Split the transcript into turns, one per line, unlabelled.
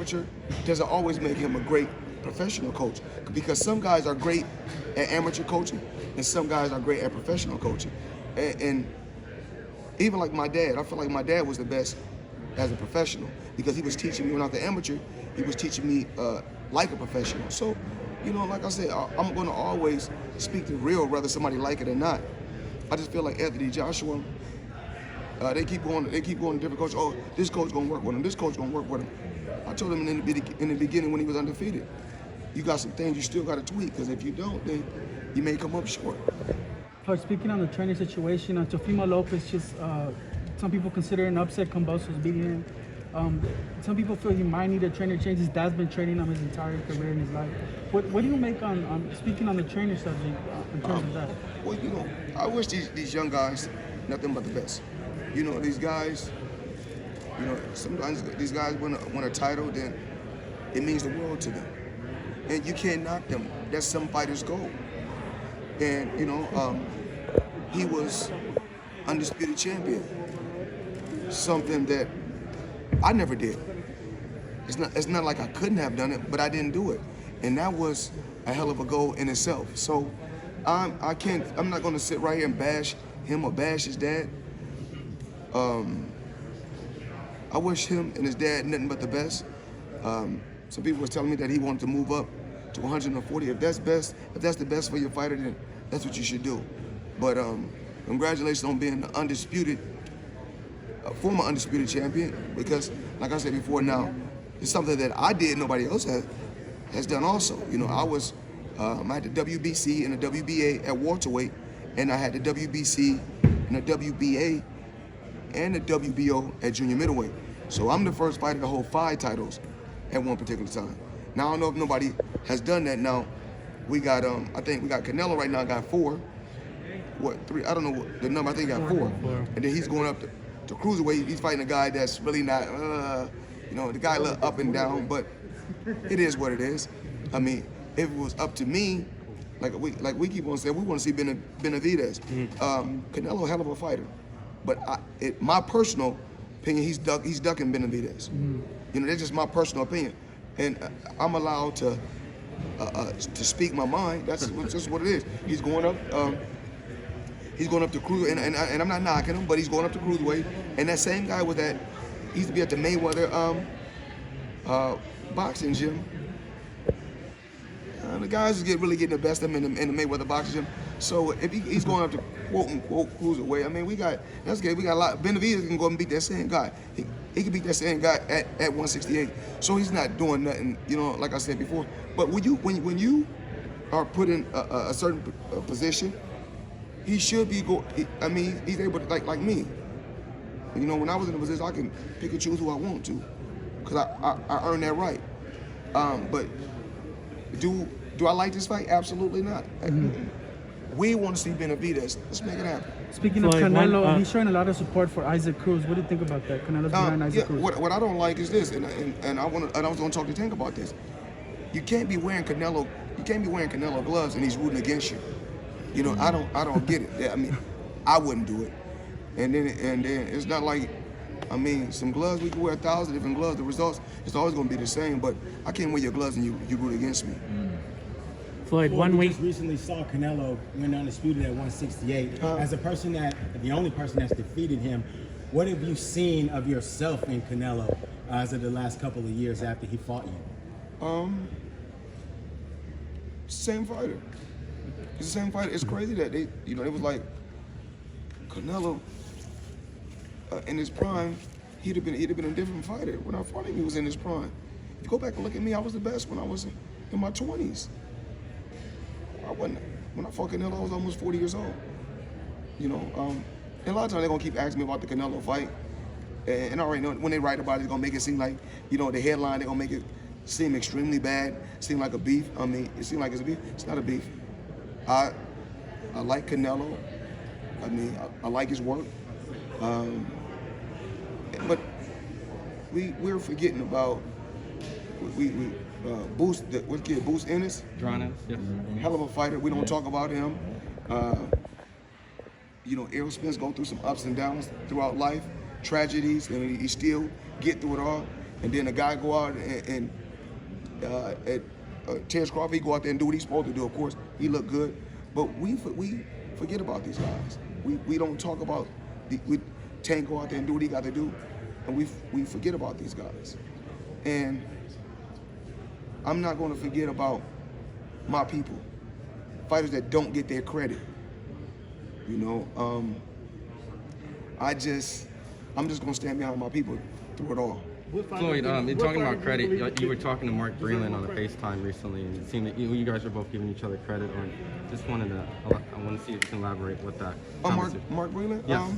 Amateur doesn't always make him a great professional coach, because some guys are great at amateur coaching and some guys are great at professional coaching. And even like my dad, I feel like my dad was the best as a professional, because he was teaching me when I was an amateur, he was teaching me like a professional. So, you know, like I said, I'm going to always speak the real, whether somebody like it or not. I just feel like Anthony Joshua, they keep going to different coaches. Oh, this coach gonna work with him. This coach gonna work with him. I told him in the beginning when he was undefeated, you got some things you still got to tweak, because if you don't, then you may come up short.
Floyd, speaking on the trainer situation, Teofimo Lopez just, some people consider an upset. Camboso's beating him. Some people feel he might need a trainer change. His dad's been training him his entire career in his life. What do you make on speaking on the trainer subject in terms of that?
Well, you know, I wish these young guys nothing but the best. You know, these guys, you know, sometimes these guys win a title, then it means the world to them. And you can't knock them. That's some fighters' goal. And, you know, he was undisputed champion. Something that I never did. It's not like I couldn't have done it, but I didn't do it. And that was a hell of a goal in itself. So I'm not gonna sit right here and bash him or bash his dad. I wish him and his dad nothing but the best. Some people were telling me that he wanted to move up to 140. If that's the best for your fighter, then that's what you should do. But congratulations on being the former undisputed champion, because like I said before, now it's something that I did, nobody else has done also. You know, I had the WBC and the WBA at welterweight, and I had the WBC and the WBA and the WBO at junior middleweight. So I'm the first fighter to hold 5 titles at one particular time. Now I don't know if nobody has done that. Now we got I think we got Canelo right now, got 4. What, 3? I don't know what the number. I think he got 4. And then he's going up to cruiserweight. He's fighting a guy that's really not, you know, the guy a little up and down, but it is what it is. I mean, if it was up to me, like we keep on saying, we want to see Benavidez. Canelo, hell of a fighter, but my personal opinion, he's ducking Benavidez. You know, that's just my personal opinion, and I'm allowed to speak my mind. That's just what it is. He's going up. He's going up to cruiser, and I'm not knocking him, but he's going up to cruiserweight. And that same guy he used to be at the Mayweather boxing gym. The guys really getting the best of him in the Mayweather boxing gym. So if he's going up to quote unquote cruiserweight, I mean, that's good. We got a lot. Benavidez can go and beat that same guy. He can beat that same guy at 168. So he's not doing nothing, you know, like I said before. But when you are put in a certain position, he should be I mean, he's able to, like me. You know, when I was in a position, I can pick and choose who I want to, because I earned that right. But do I like this fight? Absolutely not. We want to see Benavidez. Let's make it happen.
Speaking of Canelo, he's showing a lot of support for Isaac Cruz. What do you think about that? Canelo's behind Isaac Cruz.
What I don't like is this, and I was going to talk to Tank about this. You can't be wearing Canelo gloves and he's rooting against you. You know, I don't get it. I mean, I wouldn't do it. And then it's not like, I mean, some gloves, we can wear 1,000 different gloves. The results, it's always going to be the same, but I can't wear your gloves and you root against me.
Floyd, one
we
week.
just recently saw Canelo win undisputed at 168. As the only person that's defeated him, what have you seen of yourself in Canelo as of the last couple of years after he fought you?
Same fighter. He's the same fighter. It's crazy that it was like Canelo in his prime, he'd have been a different fighter. When I fought him, he was in his prime. If you go back and look at me, I was the best when I was in my 20s. When I fought Canelo, I was almost 40 years old. You know, and a lot of times they're gonna keep asking me about the Canelo fight, and I already know when they write about it, it's gonna make it seem like, you know, the headline, they're gonna make it seem extremely bad, seem like a beef. I mean, it seems like it's a beef. It's not a beef. I like Canelo. I mean, I like his work. But we're forgetting about Boost Ennis.
Drawn yes.
Hell of a fighter. We don't talk about him. You know, Errol Spence go through some ups and downs throughout life, tragedies, and he still get through it all. And then a guy go out and at Terrence Crawford, he go out there and do what he's supposed to do. Of course, he looked good, but we forget about these guys. We don't talk about Tank go out there and do what he got to do, and we forget about these guys. And I'm not going to forget about my people, fighters that don't get their credit. You know, I'm just gonna stand behind my people through it all.
Floyd, in talking about credit, you were talking to Mark Breland on a FaceTime recently, and it seemed that you guys were both giving each other credit. Or just I want to see if you can elaborate what that.
Mark Breland?
Yes.